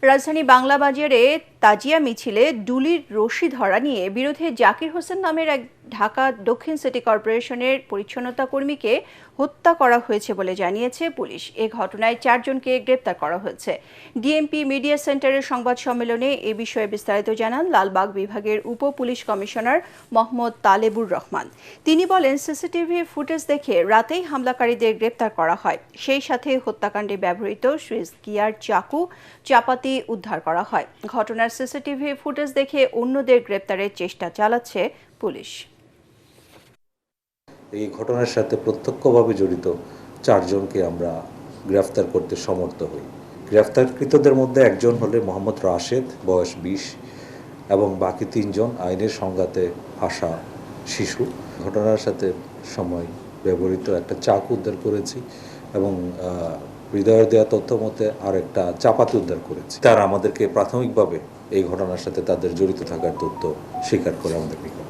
রাজধানী বাংলা বাজারে তাজিয়া মিছিলে ডুলির রশি ধরা নিয়ে বিরোধী জাকির হোসেন নামের এক ঢাকা দক্ষিণ সিটি কর্পোরেশনের পরিচ্ছন্নতা কর্মীকে হত্যা করা হয়েছে বলে জানিয়েছে পুলিশ। এ ঘটনায় 4 জনকে গ্রেপ্তার করা হয়েছে। ডিএমপি মিডিয়া সেন্টারের সংবাদ সম্মেলনে এ বিষয়ে বিস্তারিত জানান লালবাগ বিভাগের উপ পুলিশ কমিশনার মোহাম্মদ তালেবুর রহমান। তিনি বলেন, সিসিটিভি ফুটেজ দেখে রাতেই হামলাকারীদের গ্রেপ্তার করা হয়। সেই সাথে হত্যাকাণ্ডে ব্যবহৃত সুইচ গিয়ার, চাকু, চাপাতি উদ্ধার করা হয়। ঘটনার সিসিটিভি ফুটেজ দেখে অন্যদের গ্রেপ্তারের চেষ্টা চালাচ্ছে পুলিশ। এই ঘটনার সাথে প্রত্যক্ষভাবে জড়িত 4 জনকে আমরা গ্রেফতার করতে সমর্থ হই। গ্রেফতারকৃতদের মধ্যে একজন হলে মোহাম্মদ রাশেদ, বয়স 20, এবং বাকি 3 জন আইনের সংঘাতে আসা শিশু। ঘটনার সাথে সময় ব্যবহৃত একটা চাকু উদ্ধার করেছি এবং হৃদয়ের দেওয়া তথ্য মতে আর একটা চাপাতি উদ্ধার করেছি। তারা আমাদেরকে প্রাথমিকভাবে এই ঘটনার সাথে তাদের জড়িত থাকার তথ্য স্বীকার করে আমাদের নিকট।